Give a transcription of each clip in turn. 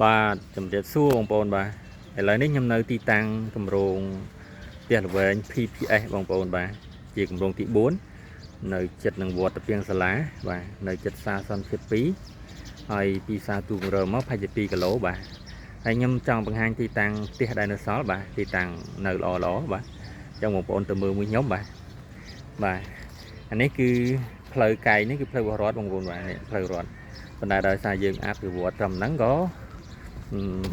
បាទជំរាបសួរបងប្អូនបាទឥឡូវនេះខ្ញុំនៅទីតាំងគម្រោងផ្ទះល្វែង PPS បងប្អូនបាទជាគម្រោងទី4នៅជិតនឹងវត្តពាងសាលាបាទនៅជិតសាសន្តិភាព2ហើយពីសាទូគម្រើមកប្រហែលជា2គីឡូបាទហើយខ្ញុំចង់បង្ហាញទីតាំងផ្ទះដែលនៅសល់បាទទីតាំងនៅល្អបាទអញ្ចឹងបងប្អូនទៅមើលមួយខ្ញុំបាទអានេះគឺផ្លូវកែងនេះគឺផ្លូវរដ្ឋបងប្អូនបាទនេះផ្លូវរដ្ឋប៉ុន្តែដោយសារយើងអភិវឌ្ឍត្រឹមហ្នឹងក៏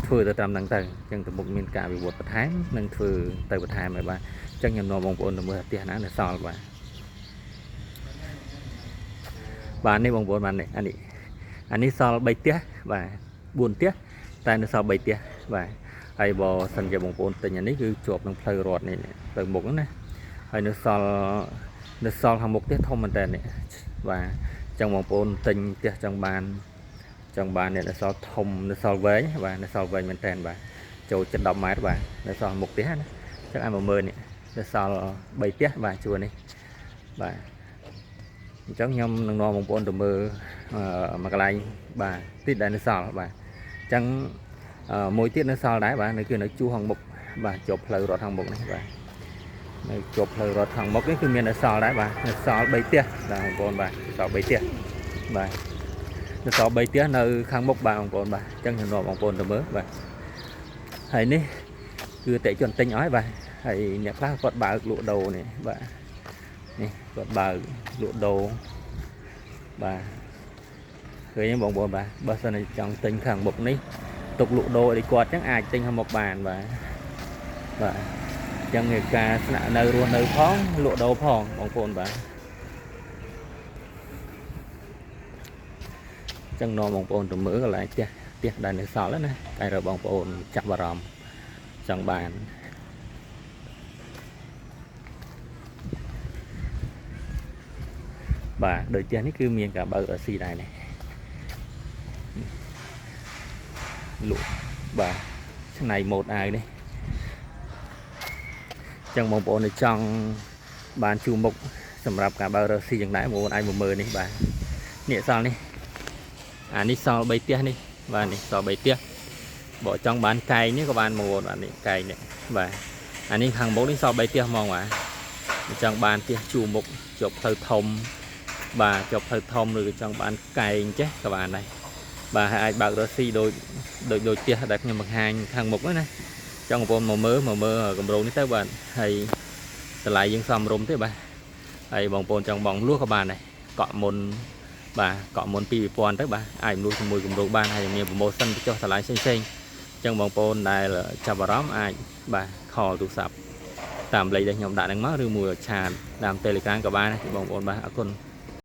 ធ្វើទៅតាមហ្នឹងទៅអញ្ចឹងទៅមុខមានការវិវត្តបន្ថែមនិងធ្វើទៅបន្ថែមហើយបាទអញ្ចឹងខ្ញុំនាំបងប្អូនទៅមើលផ្ទះណានៅសល់បាទនេះបងប្អូនបាទនេះអានេះសល់3ផ្ទះបាទ4ផ្ទះតែនៅសល់3ផ្ទះបាទហើយបើសិនជាបងប្អូនទិញអានេះគឺជាប់នឹងផ្លូវរដ្ឋនេះផ្លូវមុខណាហើយនៅសល់ខាងមុខផ្ទះធំមែនតើនេះបាទអញ្ចឹងបងប្អូនទិញផ្ទះចង់បានអ្នកនៅសល់ធំនៅសល់វែងបាទនៅសល់វែងមែនតើបាទចូលចិត្ត10ម៉ែត្របាទនៅសល់មុខផ្ទះណាអញ្ចឹងឲ្យ10000នេះនៅសល់3ផ្ទះបាទជួរនេះបាទអញ្ចឹងខ្ញុំនឹងនាំបងប្អូនទៅមើលមួយកន្លែងបាទទីដែលនៅសល់បាទអញ្ចឹងមួយទៀតនៅសល់ដែរបាទនៅគឺនៅជួរខាងមុខបាទជាប់ផ្លូវរត់ខាងមុខនេះបាទនៅជាប់ផ្លូវរត់ខាងមុខនេះគឺមាននៅសល់ដែរបាទនៅសល់3ផ្ទះបាទបងប្អូនបាទសល់3ផ្ទះបាទនៅសល់3ផ្ទះនៅខាងមុខបាទបងប្អូនបាទអញ្ចឹងខ្ញុំនាំបងប្អូនទៅមើលបាទហើយនេះគឺតេជនទិញឲ្យបាទហើយអ្នកខ្លះគាត់បើកលក់ដូរនេះបាទនេះគាត់បើកលក់ដូរបាទឃើញបងប្អូនបាទបើសិនជាចង់ទិញខាងមុខនេះទុកលក់ដូរឲ្យគាត់អញ្ចឹងអាចទិញខាងមុខបានបាទអញ្ចឹងវាការស្នាក់នៅរស់នៅផងលក់ដូរផងបងប្អូនបាទចឹងនាំបងប្អូនទៅមើលកន្លែងផ្ទះដែលនៅសល់ណាតែរកបងប្អូនចាប់អារម្មណ៍ចង់បានបាទដូចផ្ទះនេះគឺមានការបើកស៊ីដែរនេះលក់បាទឆ្នៃម៉ូតអាវនេះចឹងបងប្អូនចង់បានជួមុខសម្រាប់ការបើកស៊ីយ៉ាងដែរបងប្អូនអាចមកមើលនេះបាទនេះសល់នេះអានេះសល់3ផ្ទះនេះបាទនេះសល់3ផ្ទះបើចង់បានកែងនេះក៏បានមកបាទនេះកែងនេះបាទអានេះខាងមុខនេះសល់3ផ្ទះហ្មងបាទចង់បានផ្ទះជួរមុខជាប់ផ្លូវធំបាទជាប់ផ្លូវធំឬក៏ចង់បានកែងចេះក៏បានដែរបាទហើយអាចបើករកស៊ីដូចផ្ទះដែលខ្ញុំបង្ហាញខាងមុខហ្នឹងណាចង់បងប្អូនមកមើលគម្រោងនេះទៅបាទហើយតម្លៃយើងសមរម្យទេបាទហើយបងប្អូនចង់បងលក់ក៏បានដែរកក់មុនបាទកក់មុន2000ទៅបាទអាចលក់ជាមួយគម្រោងបានហើយមានប្រូម៉ូសិនបញ្ចុះតម្លៃផ្សេងៗអញ្ចឹងបងប្អូនដែលចាប់អារម្មណ៍អាចបាទខលទូរស័ព្ទតាមលេខដែលខ្ញុំដាក់ហ្នឹងមកឬមួយឆាតតាម Telegram ក៏បានបងប្អូនបាទអរគុណ